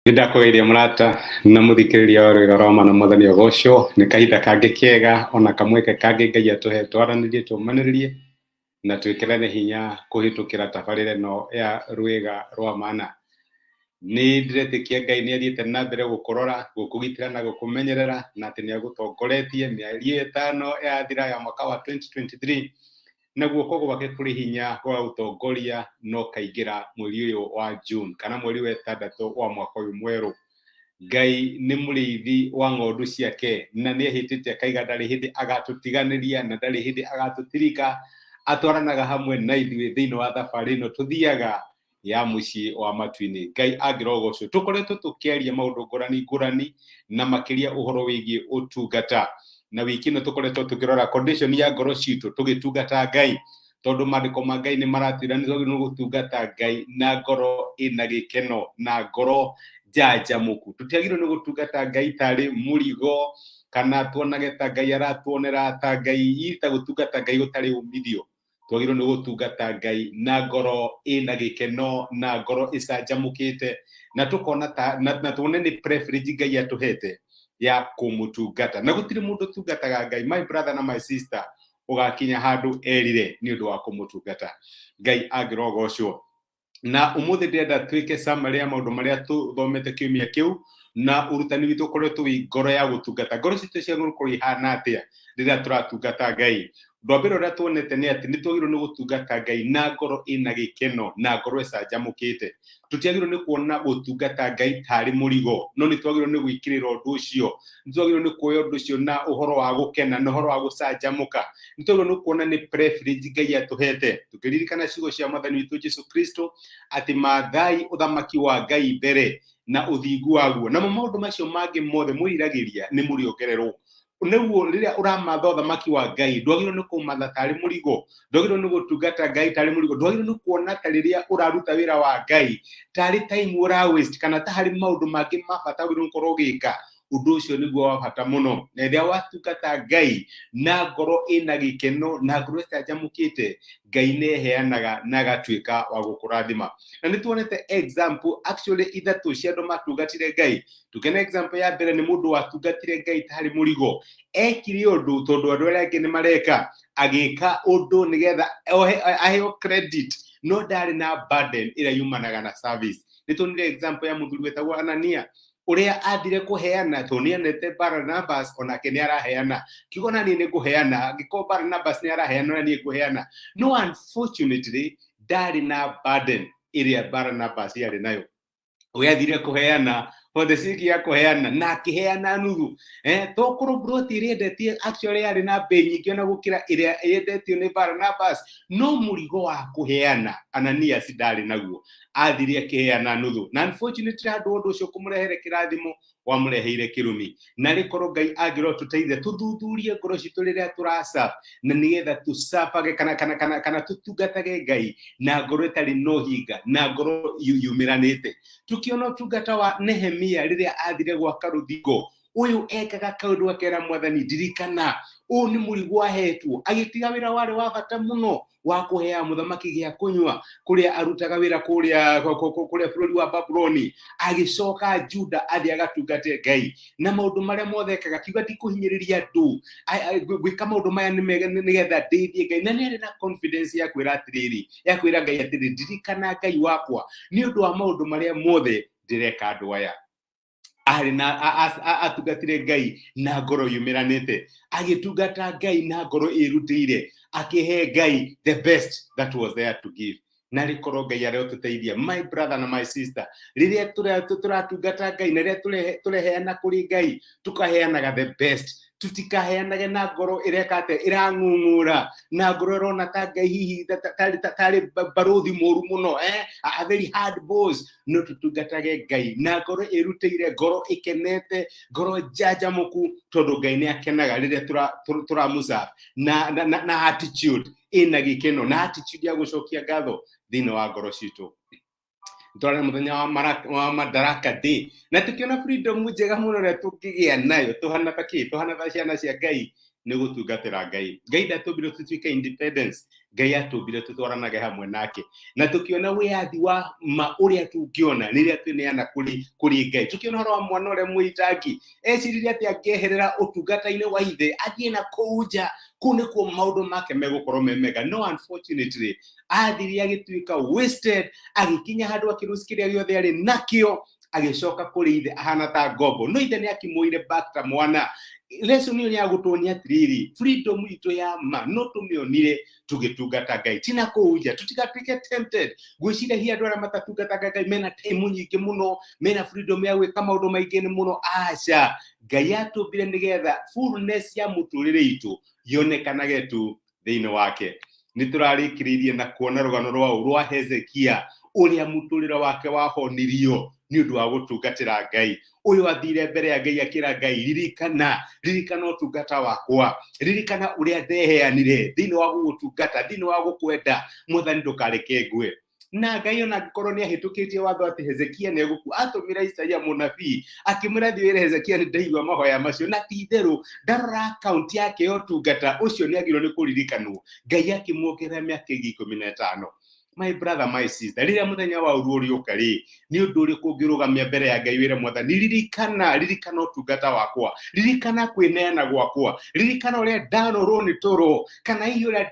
Nĩndakũgeithia mũrata na mũthikĩrĩria wa rwĩga rwa mana mwathani Ũgocwo. Nĩ kahinda kangĩ kega ona kamweke kangĩ Ngai atũhe twaranĩrie tũmanĩrĩrie na twĩkĩrane hinya kũhĩtũkĩra tabarĩra ĩno ya rwĩga rwa mana. Nĩ ndiretĩkia Ngai nĩ athiĩte na mbere gũkũrora, gũkũgitĩra na gũkũmenyerera, na atĩ nĩ agũtongoretie mĩeri ĩtano yathira ya mwaka wa 2023, na guoko gwake kũrĩ hinya wa ũtongoria no kaingĩra mweri ũyũ wa June kana mweri wa ĩtandatũ wa mwaka ũyũ mwerũ. Ngai nĩ mũrĩithi wa ng'ondu ciake na nĩ ehĩtĩte akaiga ndarĩ hĩndĩ agatũtiganĩria na ndarĩ hĩndĩ agatũtirika. Atwaranaga hamwe na ithuĩ thĩinĩ wa thabarĩ ĩno tũthiaga ya mũciĩ wa matu-inĩ. Ngai angĩrogocwo. Tũkoretwo tũkĩaria maũndũ ngũrani na makĩria ũhoro wĩgiĩ ũtungata. Na wiki ĩno tũkoretwo tũkĩrora condition ya ngoro citũ tũgĩtungata Ngai, tondũ maandĩko ma Ngai nĩ maratwĩra nĩ twagĩrĩirwo gũtungata Ngai na ngoro ĩna gĩkeno na ngoro njanjamũku. Tũtiagĩrĩirwo nĩ gũtungata Ngai tarĩ mũrigo kana tuonage ta Ngai aratuonera ta Ngai ta gũtungata Ngai gũtarĩ umithio. Twagĩrĩirwo nĩ gũtungata Ngai na ngoro ĩna gĩkeno na ngoro ĩcanjamũkĩte, na tukona na tuone nĩ preference Ngai atũhete ya kũmũtungata. Na gũtirĩ mũndũ tungataga Ngai, my brother na my sister, ũgakinya handũ erire nĩ ũndũ wa kũmũtungata. Ngai angĩrogocwo. Na ũmũthĩ ndĩrenda twĩke summary ya maũndũ marĩa tũthomete kiumia kĩu, na ũrutani witũ ũkoretwo wĩ ngoro ya gũtungata. Ngoro citũ ciagĩrĩirwo gũkorwo ihana atĩa rĩrĩa tũratungata Ngai? Ũndũ wa mbere ũrĩa tuonete nĩ atĩ nĩ twagĩrĩirwo nĩ gũtungata Ngai na ngoro ĩna gĩkeno na ngoro ĩcanjamũkĩte. Tũtiagĩrĩirwo nĩ kuona gũtungata Ngai tarĩ mũrigo, no nĩ twagĩrĩirwo nĩ gwĩkĩrĩra ũndũ ũcio. Nĩ twagĩrĩirwo nĩ kuoya ũndũ ũcio na ũhoro wa gũkena na ũhoro wa gũcanjamũka. Nĩ twagĩrĩirwo nĩ kuona nĩ preference Ngai atũhete, tũkĩririkana ciugo cia Mwathani witũ Jesũ Kristo atĩ mathaai ũthamaki wa Ngai mbere na ũthingu waguo, namo maũndũ macio mangĩ mothe mwĩriragĩria nĩ mũrĩongererwo. Nĩguo rĩrĩa ũramatha ũthamaki wa Ngai ndwagĩrĩirwo nĩ kũmatha tarĩ mũrigo, ndwagĩrĩirwo nĩ gũtungata Ngai tarĩ mũrigo, ndwagĩrĩirwo nĩ kuona ta rĩrĩa ũraruta wĩra wa Ngai tarĩ time ũra waste kana ta harĩ maũndũ mangĩ ma bata wagĩrĩirwo gũkorwo ũgĩka. Ũndũ ũcio nĩguo wa bata mũno. Na rĩrĩa watungata Ngai na ngoro ĩna gĩkeno na ngoro ĩcanjamũkĩte, Ngai nĩ eheanaga na agatuĩka wa gũkũrathima. Na nĩ tuonete example actually ithatũ cia andũ matungatire Ngai. Tukĩona example ya mbere nĩ mũndũ watungatire Ngai tarĩ mũrigo. Ekire ũndũ tondũ andũ arĩa angĩ nĩ mareka, agĩka ũndũ nĩgetha aheo credit, no ndarĩ na burden ĩrĩa yumanaga na service. Nĩ tuonire example ya mũthuri wetagwo Anania, ũrĩa athire kũheana tondũ nĩ onete Barnabas onake nĩ araheana. Kiugo na niĩ nĩ ngũheana, angĩkorwo Barnabas nĩ araheana na niĩ ngũheana. No unfortunately ndarĩ na burden ĩrĩa Barnabas yarĩ nayo. We athire kũheana for the sake ya kũheana na akĩheana nuthu. Tokorwo broti ĩrĩa endetie actually yarĩ na bei nyingĩ ona gũkĩra ĩrĩa yendetio nĩ Barnabas, no mũrigo wa kũheana Ananias ndarĩ naguo, athire akĩheana nuthu. Na unfortunately handũ ũndũ ũcio kũmũrehere kĩrathimo wamũreheire kĩrumi. Na rĩkorwo Ngai angĩrwo tũteithie tũthuthurie ngoro citũ rĩrĩa tũraserve, na nĩgetha tũcabage kana tũtungatage Ngai na ngoro ĩtarĩ na ũhinga na ngoro yumĩranĩte. Tukiona ũtungata wa Nehemia rĩrĩa athire gwaka rũthingo, ũyũ ekaga kaũndũ akera Mwathani, ndirikana ũyũ nĩ mũrigo ahetwo, agĩtiga wĩra warĩ wa bata mũno wa kũheaga mũthamaki gĩa kũnyua kũrĩa arutaga wĩra kũrĩa bũrũri wa Babuloni, agĩcoka Juda athiĩ agatungate Ngai. Na maũndũ marĩa mothe ekaga kiuga ndikũhinyĩrĩria andũ, gwĩka maũndũ maya nĩgetha ndeithie Ngai. Na nĩ arĩ na confidence ya kwĩra atĩrĩrĩ, ya kwĩra Ngai atĩrĩ, ndirikana Ngai wakwa nĩ ũndũ wa maũndũ marĩa mothe ndĩreka andũ aya. Arĩ na atungatire Ngai na ngoro yumĩranĩte, agĩtungata Ngai na ngoro ĩrutĩire, akĩhe Ngai the best that was there to give. Na rĩkorwo Ngai arĩa ũtũteithia, my brother na my sister, rĩrĩa tũratungata Ngai na rĩrĩa tũreheana kũrĩ Ngai, tũkaheanaga the best. Tutikaheanage na ngoro ĩrekate ĩrang'ung'ũra, na ngoro ĩrona ta Ngai hihi tarĩ barothi mũru mũno, a very hard boss. No tutungatage Ngai na ngoro ĩrutĩire, ngoro ĩkenete, ngoro njanjamũku, tondũ Ngai nĩ akenaga rĩrĩa tũramũserve na attitude ĩna gĩkeno, na attitude ya gũcokia ngatho thĩinĩ wa ngoro citũ. Twarĩ mũthenya wa Madaraka Day, na tukiona freedom njega mũno ĩrĩa tũngĩgĩa nayo, tũhana ta ciana cia Ngai, nĩ gũtungatĩra Ngai. Ngai ndatũmbire tũtuĩke independence, Ngai atũmbire tũtwaranage hamwe nake, na tũkĩona wĩyathi wa ũrĩa tũngĩona rĩrĩa twĩneana kũrĩ Ngai. Tũkĩona ũhoro wa mwana ũrĩa mũitangi eciririe atĩ angĩeherera ũtungata-inĩ wa ithe athiĩ na kũu nja, kũu nĩkuo maũndũ make megũkorwo me mega. No unfortunately athirie agĩtuĩka wasted, agĩkinya handũ akĩruci kĩrĩa gĩothe arĩ nakĩo, agĩcoka kũrĩ ithe ahana ta ngombo. No ithe nĩ akĩmũire back ta mwana. Lesson ĩyo nĩ ya gũtuonia atĩrĩrĩ, freedom itũ ya ma no tũmĩonire tũgĩtungata Ngai, ti na kũu nja. Tũtigatuĩke tempted gwĩciragia andũ arĩa matatungataga Ngai mena time nyingĩ mũno, mena freedom ya gwĩka maũndũ maingĩ mũno. Aca, Ngai atũmbire nĩgetha fullness ya mũtũrĩre itũ yonekanage tu thĩinĩ wake. Nĩ tũrarĩkĩrĩirie na kuona rũgano rwa Hezekia ũrĩa mũtũrĩre wake wahonirio nĩ ũndũ wa gũtungatĩra Ngai. Ũyũ athire mbere ya Ngai akĩra Ngai, ririkana ũtungata wakwa, ririkana ũrĩa ndeheanire thĩinĩ wa gũgũtungata, thĩinĩ wa gũkwenda, Mwathani ndũkareke ngue. Na Ngai ona angĩkorwo nĩ ahĩtũkĩtie watho atĩ Hezekia nĩ egũkua, atũmĩra Isaia mũnabii akĩmwĩra thiĩ wĩre Hezekia nĩ ndaigua mahoya macio, na ti itherũ ndarora account yake ya ũtungata ũcio nĩ agĩrĩirwo nĩ kũririkanwo. Ngai akĩmuongerera mĩaka 15. My brother, my sister, rĩrĩa mũthenya wa ũru ũrĩũka rĩ, nĩ ũndũ ũrĩkũ ũngĩrũgamia mbere ya Ngai wĩre Mwathani, ririkana ũtungata wakwa, ririkana kwĩneana gwakwa, ririkana ũrĩa ndanorwo nĩ toro, kana hihi ũrĩa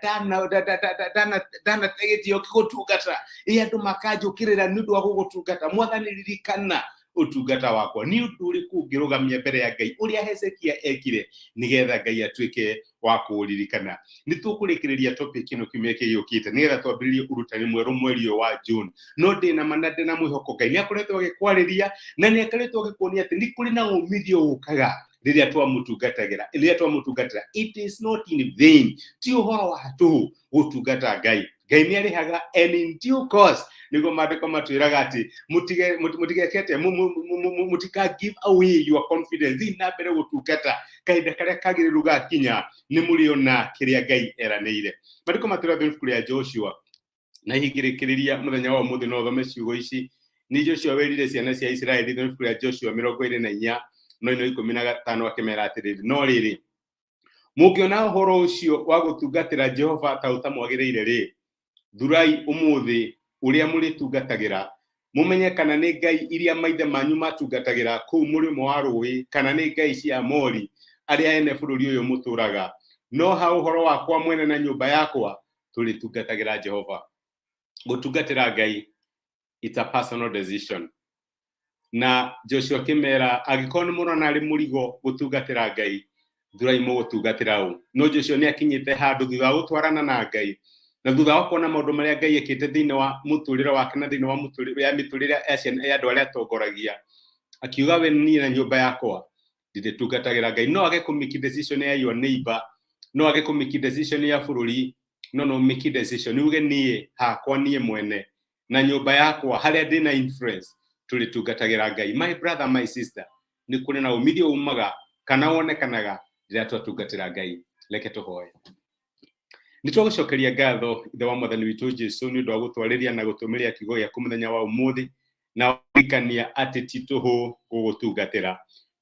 ndanategĩtio gũtungata, andũ makanjũkĩrĩra nĩ ũndũ wa gũgũtungata. Mwathani, ririkana ũtungata wakwa. Nĩ ũndũ ũrĩkũ ũngĩrũgamia mbere ya Ngai ũrĩa Hezekia ekire nĩgetha Ngai atuĩke wa kũririkana. Nĩ tũkũrĩkĩrĩria topic ĩno kiumia kĩyũkĩte nĩgetha twambĩrĩrie ũrutani mwerũ mweri ũyũ wa June. No ndĩna mwĩhoko Ngai nĩ akoretwo agĩkwarĩria na nĩ akoretwo agĩkuonia atĩ nĩ kũrĩ na umithio ũkaga rĩrĩa twamũtungatĩra. It is not in vain, ti ũhoro wa tũhũ gũtungata Ngai. Ngai nĩ arĩhaga and in due course. Nĩguo maandĩko matwĩraga atĩ mũtigekete mũtika give away your confidence, thiĩ na mbere gũtungata, kahinda karĩa kagĩrĩru gakinya nĩ mũrĩona kĩrĩa Ngai eranĩire. Maandĩko matwĩraga thĩinĩ wa ibuku rĩa Joshua, na hingĩrĩkĩrĩria mũthenya wa ũmũthĩ no thome ciugo ici. Nĩ Joshua wĩrire ciana cia Isiraeli thĩinĩ wa ibuku rĩa Joshua 24 no 15 akĩmera atĩrĩrĩ, no rĩrĩ mũngĩona ũhoro ũcio wa gũtungatĩra Jehova ta ũtamwagĩrĩire rĩ, thurai ũmũthĩ ũrĩa mũrĩtungatagĩra, mũmenye kana nĩ ngai iria maithe manyu matungatagĩra kũu mũrĩmo wa rũĩ, kana nĩ ngai cia Amori arĩa ene bũrũri ũyũ mũtũraga. No ha ũhoro wakwa mwene na nyũmba yakwa tũrĩtungatagĩra Jehova. Gũtungatĩra Ngai, it's a personal decision. Na Joshua kĩmera, angĩkorwo nĩ mũrona arĩ mũrigo gũtungatĩra Ngai, thurai mũgũtungatĩra ũũ. No Joshua nĩ akinyĩte handũ thutha wa gũtwarana na Ngai, na thutha wa kuona maũndũ marĩa Ngai ekĩte thĩinĩ wa mũtũrĩre wake na thĩinĩ wa mĩtũrĩre ya andũ arĩa atongoragia, akiuga we niĩ na nyũmba yakwa ndĩtungatagĩra Ngai. No age kũmake decision ya your neighbor, no age kũmake decision ya bũrũri, no make decision uge niĩ hakwa niĩ mwene na nyũmba yakwa harĩa ndĩna influence tũrĩtungatagĩra Ngai. My brother, my sister, nĩ kũrĩ na umithio umaga kana wonekanaga rĩrĩa twatungatĩra Ngai. Reke tũhoe. Nĩ twagũcokeria ngatho ithe wa Mwathani witũ Jesũ nĩ ũndũ wa gũtwarĩria na gũtũmĩria kiugo gĩaku mũthenya wa ũmũthĩ, na kũririkania atĩ ti tũhũ gũgũtungatĩra,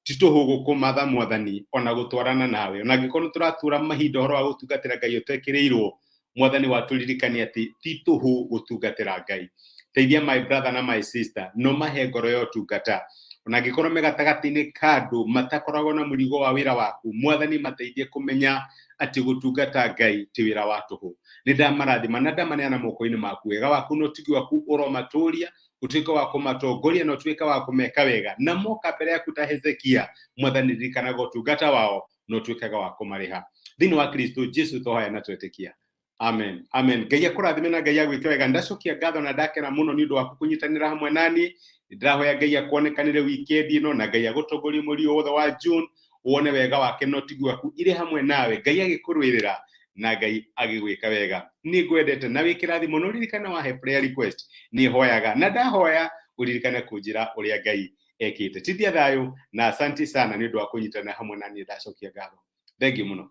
ti tũhũ gũkũmatha Mwathani ona gũtwarana nawe. Ona angĩkorwo tũratũra mahinda ũhoro wa gũtungatĩra Ngai ũtekĩrĩirwo, Mwathani watũririkania atĩ ti tũhũ gũtungatĩra Ngai. Teithia my brother na my sister, no mahe ngoro ya ũtungata. Ona angĩkorwo me gatagatĩ-inĩ ka andũ matakoragwo na mũrigo wa wĩra waku, Mwathani mateithie kũmenya atĩ gũtungata Ngai ti wĩra wa tũhũ. Nĩ ndamarathima na ndamaneana moko-inĩ maku. Wega waku na ũtugi waku ũromatũũria, ũtuĩke wa kũmatongoria na ũtuĩke wa kũmeka wega. Na moka mbere yaku ta Hezekia, Mwathani ririkanaga ũtungata wao na ũtuĩkaga wa kũmarĩha. Thĩinĩ wa Kristo Jesũ tũhoya na twetĩkia. Amen. Amen. Ngai akũrathime na Ngai agwĩke wega. Ndacokia ngatho na ndakena mũno nĩ ũndũ wa kũnyitanĩra hamwe nani. Ndĩrahoya Ngai akuonekanĩre wikendi ĩno na Ngai agũtongorie mweri wothe wa June, wone wega wake na ũtugi waku irĩ hamwe nawe. Ngai agĩkũrũĩrĩra na Ngai agĩgwĩka wega. Nĩ ngwendete na wĩ kĩrathimo no ririkana wahe prayer request. Nĩ hoyaga na ndahoya ũririkane kũnjĩra ũrĩa Ngai ekĩte. Tithia thayũ na asante sana nĩ ũndũ wa kũnyitanĩra hamwe nani. Ndacokia ngatho. Thengiũ mũno.